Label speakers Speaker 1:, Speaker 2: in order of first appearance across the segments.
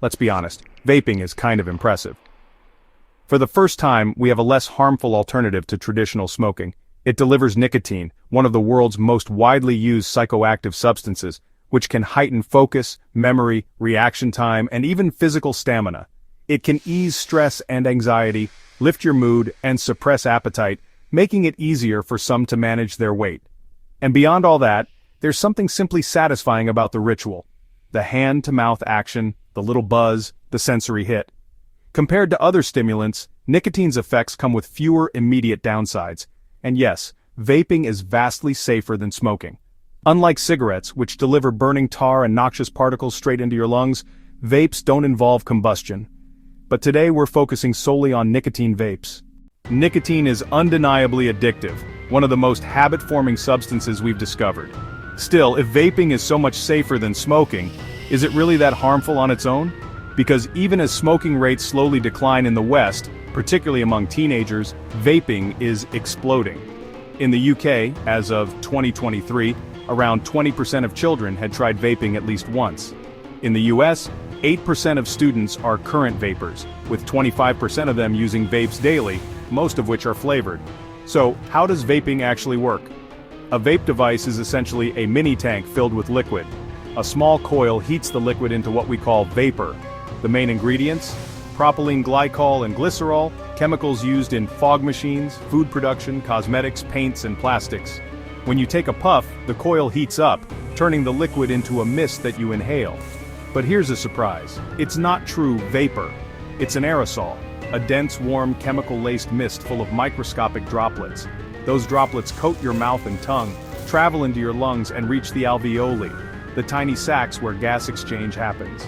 Speaker 1: let's be honest, vaping is kind of impressive. For the first time, we have a less harmful alternative to traditional smoking. It delivers nicotine, one of the world's most widely used psychoactive substances, which can heighten focus, memory, reaction time, and even physical stamina. It can ease stress and anxiety, lift your mood, and suppress appetite, making it easier for some to manage their weight. And beyond all that, there's something simply satisfying about the ritual. The hand-to-mouth action, the little buzz, the sensory hit. Compared to other stimulants, nicotine's effects come with fewer immediate downsides. And yes, vaping is vastly safer than smoking. Unlike cigarettes, which deliver burning tar and noxious particles straight into your lungs, vapes don't involve combustion. But today we're focusing solely on nicotine vapes. Nicotine is undeniably addictive, one of the most habit-forming substances we've discovered. Still, if vaping is so much safer than smoking, is it really that harmful on its own? Because even as smoking rates slowly decline in the West, particularly among teenagers, vaping is exploding. In the UK, as of 2023, around 20% of children had tried vaping at least once. In the US, 8% of students are current vapers, with 25% of them using vapes daily, most of which are flavored. So, how does vaping actually work? A vape device is essentially a mini tank filled with liquid. A small coil heats the liquid into what we call vapor. The main ingredients? Propylene glycol and glycerol, chemicals used in fog machines, food production, cosmetics, paints, and plastics. When you take a puff, the coil heats up, turning the liquid into a mist that you inhale. But here's a surprise. It's not true vapor. It's an aerosol, a dense, warm, chemical-laced mist full of microscopic droplets. Those droplets coat your mouth and tongue, travel into your lungs, and reach the alveoli, the tiny sacs where gas exchange happens.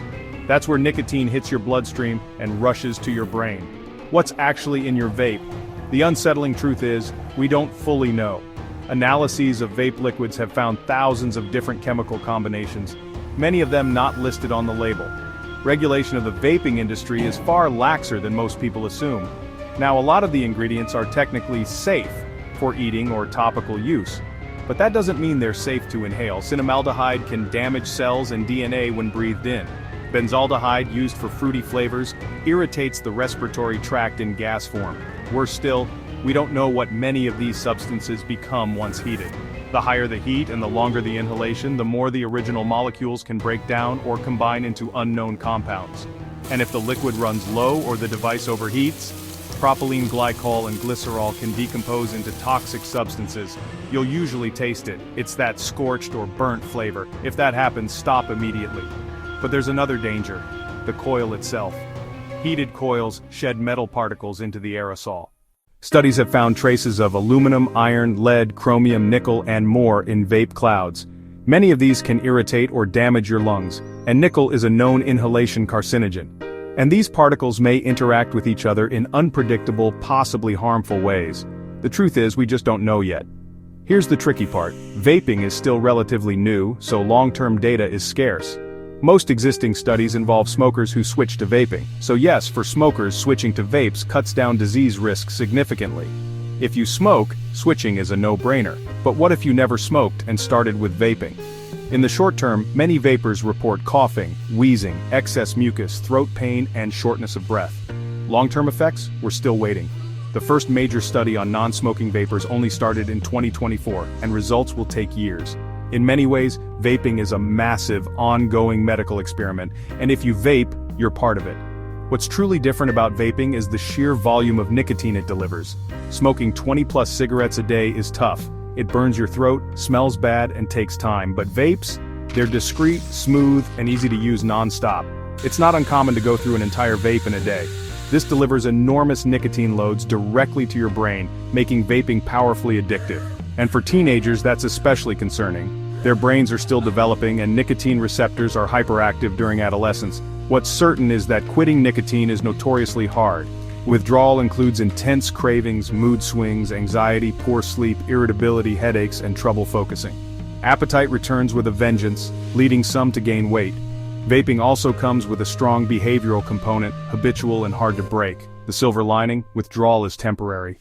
Speaker 1: That's where nicotine hits your bloodstream and rushes to your brain. What's actually in your vape? The unsettling truth is, we don't fully know. Analyses of vape liquids have found thousands of different chemical combinations, many of them not listed on the label. Regulation of the vaping industry is far laxer than most people assume. Now, a lot of the ingredients are technically safe for eating or topical use, but that doesn't mean they're safe to inhale. Cinnamaldehyde can damage cells and DNA when breathed in. Benzaldehyde, used for fruity flavors, irritates the respiratory tract in gas form. Worse still, we don't know what many of these substances become once heated. The higher the heat and the longer the inhalation, the more the original molecules can break down or combine into unknown compounds. And if the liquid runs low or the device overheats, propylene glycol and glycerol can decompose into toxic substances. You'll usually taste it. It's that scorched or burnt flavor. If that happens, stop immediately. But there's another danger, the coil itself. Heated coils shed metal particles into the aerosol. Studies have found traces of aluminum, iron, lead, chromium, nickel, and more in vape clouds. Many of these can irritate or damage your lungs, and nickel is a known inhalation carcinogen. And these particles may interact with each other in unpredictable, possibly harmful ways. The truth is, we just don't know yet. Here's the tricky part. Vaping is still relatively new, so long-term data is scarce. Most existing studies involve smokers who switch to vaping, so yes, for smokers, switching to vapes cuts down disease risk significantly. If you smoke, switching is a no-brainer. But what if you never smoked and started with vaping? In the short term, many vapers report coughing, wheezing, excess mucus, throat pain, and shortness of breath. Long-term effects? We're still waiting. The first major study on non-smoking vapers only started in 2024, and results will take years. In many ways, vaping is a massive, ongoing medical experiment, and if you vape, you're part of it. What's truly different about vaping is the sheer volume of nicotine it delivers. Smoking 20+ cigarettes a day is tough. It burns your throat, smells bad, and takes time. But vapes? They're discreet, smooth, and easy to use non-stop. It's not uncommon to go through an entire vape in a day. This delivers enormous nicotine loads directly to your brain, making vaping powerfully addictive. And for teenagers, that's especially concerning. Their brains are still developing and nicotine receptors are hyperactive during adolescence. What's certain is that quitting nicotine is notoriously hard. Withdrawal includes intense cravings, mood swings, anxiety, poor sleep, irritability, headaches, and trouble focusing. Appetite returns with a vengeance, leading some to gain weight. Vaping also comes with a strong behavioral component, habitual and hard to break. The silver lining, withdrawal is temporary.